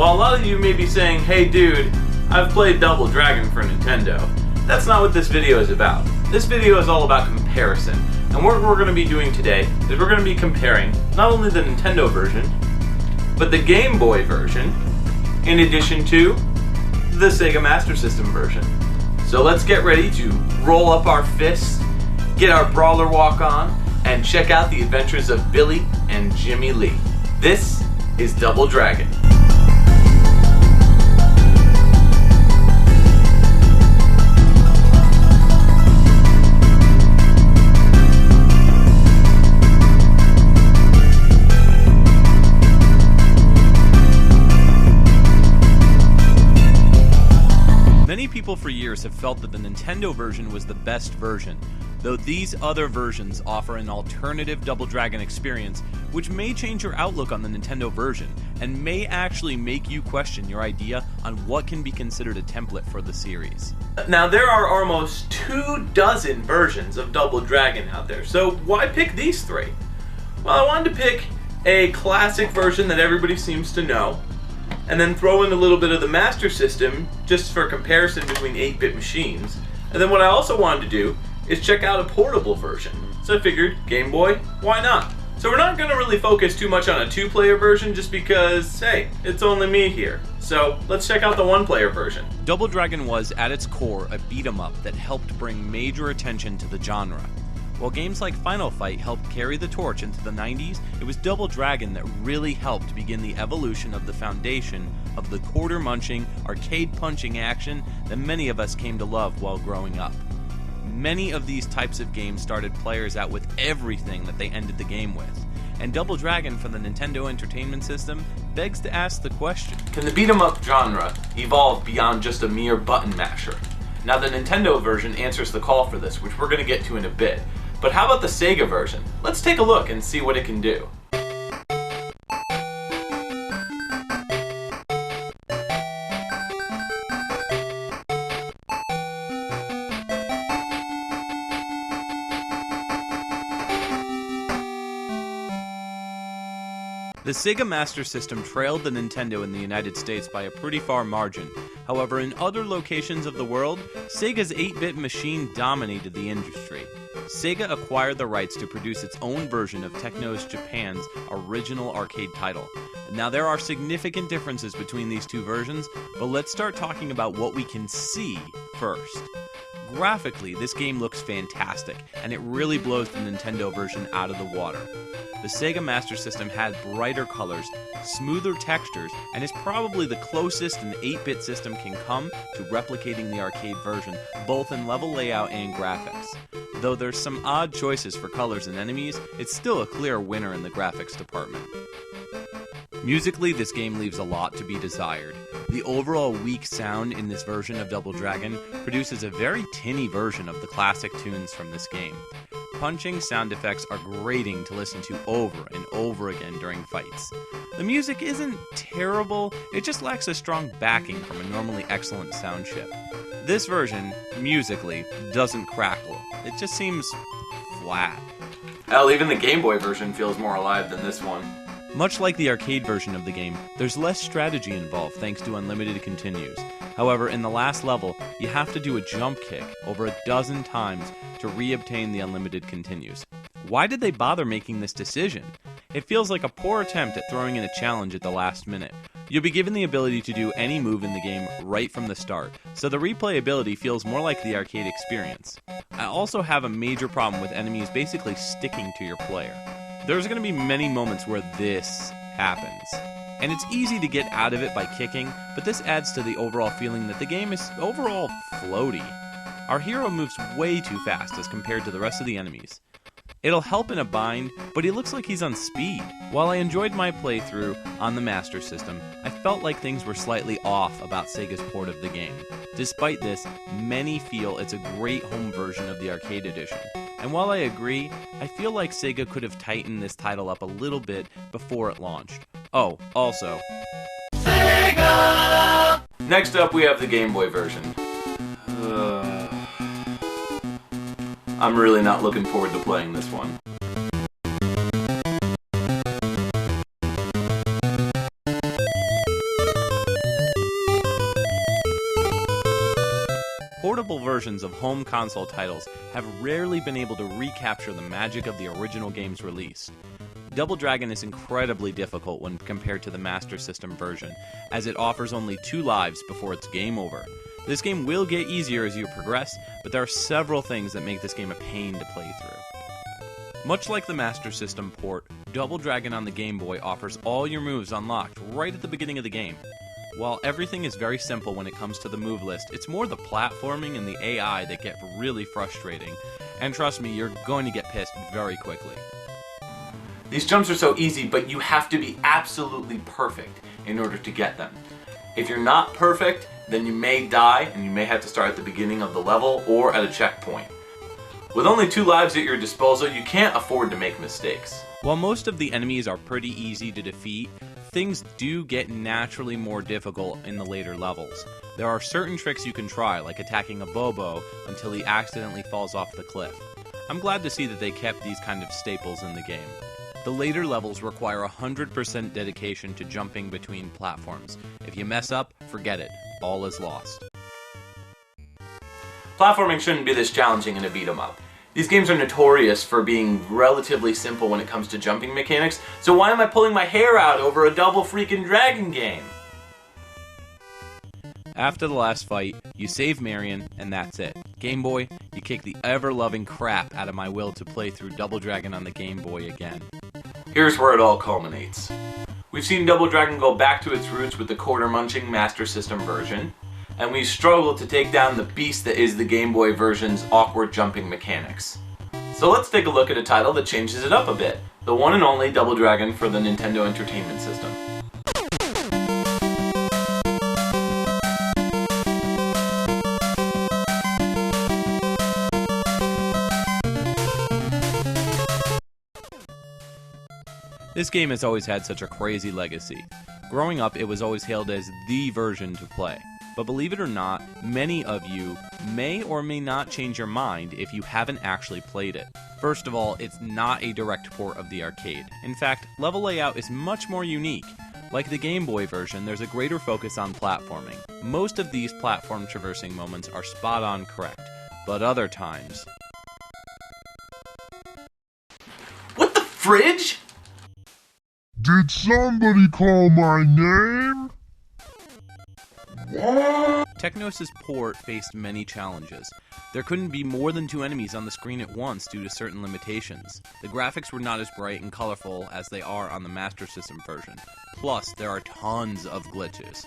While a lot of you may be saying, hey dude, I've played Double Dragon for Nintendo, that's not what this video is about. This video is all about comparison. And what we're going to be doing today is we're going to be comparing not only the Nintendo version, but the Game Boy version, in addition to the Sega Master System version. So let's get ready to roll up our fists, get our brawler walk on, and check out the adventures of Billy and Jimmy Lee. This is Double Dragon. Many people for years have felt that the Nintendo version was the best version, though these other versions offer an alternative Double Dragon experience which may change your outlook on the Nintendo version and may actually make you question your idea on what can be considered a template for the series. Now there are almost 24 versions of Double Dragon out there, so why pick these three? Well, I wanted to pick a classic version that everybody seems to know, and then throw in a little bit of the Master System just for comparison between 8-bit machines. And then what I also wanted to do is check out a portable version. So I figured, Game Boy, why not? So we're not going to really focus too much on a 2-player version just because, hey, it's only me here. So let's check out the 1-player version. Double Dragon was, at its core, a beat-em-up that helped bring major attention to the genre. While games like Final Fight helped carry the torch into the 90s, it was Double Dragon that really helped begin the evolution of the foundation of the quarter-munching, arcade-punching action that many of us came to love while growing up. Many of these types of games started players out with everything that they ended the game with, and Double Dragon for the Nintendo Entertainment System begs to ask the question: can the beat-em-up genre evolve beyond just a mere button masher? Now the Nintendo version answers the call for this, which we're going to get to in a bit. But how about the Sega version? Let's take a look and see what it can do. The Sega Master System trailed the Nintendo in the United States by a pretty far margin. However, in other locations of the world, Sega's 8-bit machine dominated the industry. Sega acquired the rights to produce its own version of Technos Japan's original arcade title. Now there are significant differences between these two versions, but let's start talking about what we can see first. Graphically, this game looks fantastic, and it really blows the Nintendo version out of the water. The Sega Master System had brighter colors, smoother textures, and is probably the closest an 8-bit system can come to replicating the arcade version, both in level layout and graphics. Though there's some odd choices for colors and enemies, it's still a clear winner in the graphics department. Musically, this game leaves a lot to be desired. The overall weak sound in this version of Double Dragon produces a very tinny version of the classic tunes from this game. Punching sound effects are grating to listen to over and over again during fights. The music isn't terrible, it just lacks a strong backing from a normally excellent sound chip. This version, musically, doesn't crackle. It just seems flat. Hell, even the Game Boy version feels more alive than this one. Much like the arcade version of the game, there's less strategy involved thanks to unlimited continues. However, in the last level, you have to do a jump kick over a dozen times to re-obtain the unlimited continues. Why did they bother making this decision? It feels like a poor attempt at throwing in a challenge at the last minute. You'll be given the ability to do any move in the game right from the start, so the replayability feels more like the arcade experience. I also have a major problem with enemies basically sticking to your player. There's going to be many moments where this happens, and it's easy to get out of it by kicking, but this adds to the overall feeling that the game is overall floaty. Our hero moves way too fast as compared to the rest of the enemies. It'll help in a bind, but he looks like he's on speed. While I enjoyed my playthrough on the Master System, I felt like things were slightly off about Sega's port of the game. Despite this, many feel it's a great home version of the arcade edition. And while I agree, I feel like Sega could have tightened this title up a little bit before it launched. Oh, also, Sega! Next up we have the Game Boy version. I'm really not looking forward to playing this one. versions of home console titles have rarely been able to recapture the magic of the original game's release. Double Dragon is incredibly difficult when compared to the Master System version, as it offers only 2 lives before it's game over. This game will get easier as you progress, but there are several things that make this game a pain to play through. Much like the Master System port, Double Dragon on the Game Boy offers all your moves unlocked right at the beginning of the game. While everything is very simple when it comes to the move list, it's more the platforming and the AI that get really frustrating, and trust me, you're going to get pissed very quickly. These jumps are so easy, but you have to be absolutely perfect in order to get them. If you're not perfect, then you may die and you may have to start at the beginning of the level or at a checkpoint. With only 2 lives at your disposal, you can't afford to make mistakes. While most of the enemies are pretty easy to defeat, things do get naturally more difficult in the later levels. There are certain tricks you can try, like attacking a Bobo until he accidentally falls off the cliff. I'm glad to see that they kept these kind of staples in the game. The later levels require 100% dedication to jumping between platforms. If you mess up, forget it. All is lost. Platforming shouldn't be this challenging in a beat-em-up. These games are notorious for being relatively simple when it comes to jumping mechanics, so why am I pulling my hair out over a double freaking dragon game? After the last fight, you save Marion, and that's it. Game Boy, you kick the ever-loving crap out of my will to play through Double Dragon on the Game Boy again. Here's where it all culminates. We've seen Double Dragon go back to its roots with the quarter-munching Master System version, and we struggled to take down the beast that is the Game Boy version's awkward jumping mechanics. So let's take a look at a title that changes it up a bit, the one and only Double Dragon for the Nintendo Entertainment System. This game has always had such a crazy legacy. Growing up, it was always hailed as the version to play. But believe it or not, many of you may or may not change your mind if you haven't actually played it. First of all, it's not a direct port of the arcade. In fact, level layout is much more unique. Like the Game Boy version, there's a greater focus on platforming. Most of these platform traversing moments are spot on correct, but other times... What the fridge? Did somebody call my name? Technos' port faced many challenges. There couldn't be more than 2 enemies on the screen at once due to certain limitations. The graphics were not as bright and colorful as they are on the Master System version. Plus, there are tons of glitches.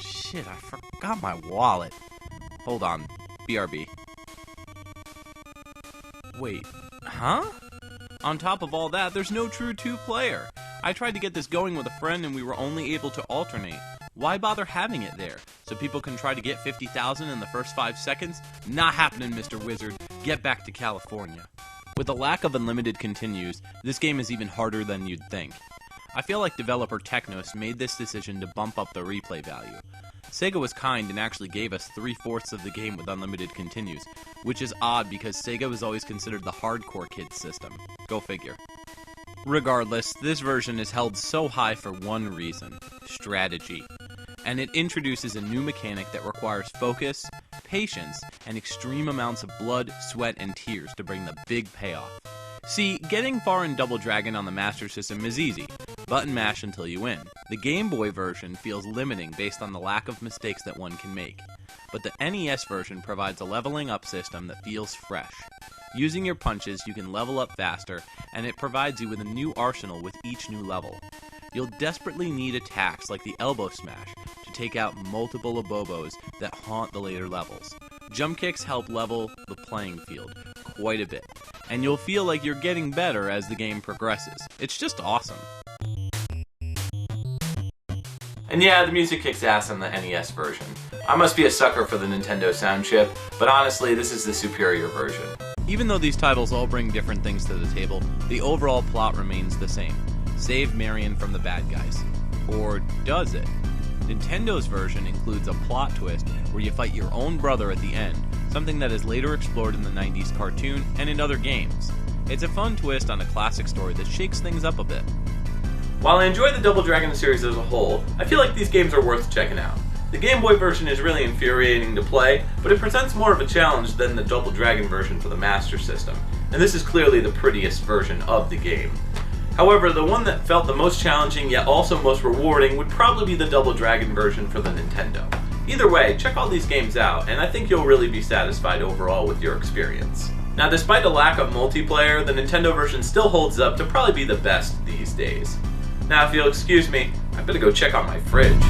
Shit, I forgot my wallet. Hold on. BRB. Wait, huh? On top of all that, there's no true 2-player. I tried to get this going with a friend and we were only able to alternate. Why bother having it there? So people can try to get 50,000 in the first 5 seconds? Not happening, Mr. Wizard. Get back to California. With the lack of unlimited continues, this game is even harder than you'd think. I feel like developer Technos made this decision to bump up the replay value. Sega was kind and actually gave us 3/4 of the game with unlimited continues, which is odd because Sega was always considered the hardcore kids system. Go figure. Regardless, this version is held so high for one reason: strategy. And it introduces a new mechanic that requires focus, patience, and extreme amounts of blood, sweat, and tears to bring the big payoff. See, getting far in Double Dragon on the Master System is easy. Button mash until you win. The Game Boy version feels limiting based on the lack of mistakes that one can make. But the NES version provides a leveling up system that feels fresh. Using your punches, you can level up faster, and it provides you with a new arsenal with each new level. You'll desperately need attacks like the elbow smash to take out multiple abobos that haunt the later levels. Jump kicks help level the playing field quite a bit, and you'll feel like you're getting better as the game progresses. It's just awesome. And yeah, the music kicks ass on the NES version. I must be a sucker for the Nintendo sound chip, but honestly, this is the superior version. Even though these titles all bring different things to the table, the overall plot remains the same. Save Marion from the bad guys. Or does it? Nintendo's version includes a plot twist where you fight your own brother at the end, something that is later explored in the 90s cartoon and in other games. It's a fun twist on a classic story that shakes things up a bit. While I enjoy the Double Dragon series as a whole, I feel like these games are worth checking out. The Game Boy version is really infuriating to play, but it presents more of a challenge than the Double Dragon version for the Master System, and this is clearly the prettiest version of the game. However, the one that felt the most challenging yet also most rewarding would probably be the Double Dragon version for the Nintendo. Either way, check all these games out, and I think you'll really be satisfied overall with your experience. Now, despite a lack of multiplayer, the Nintendo version still holds up to probably be the best these days. Now, if you'll excuse me, I better go check on my fridge.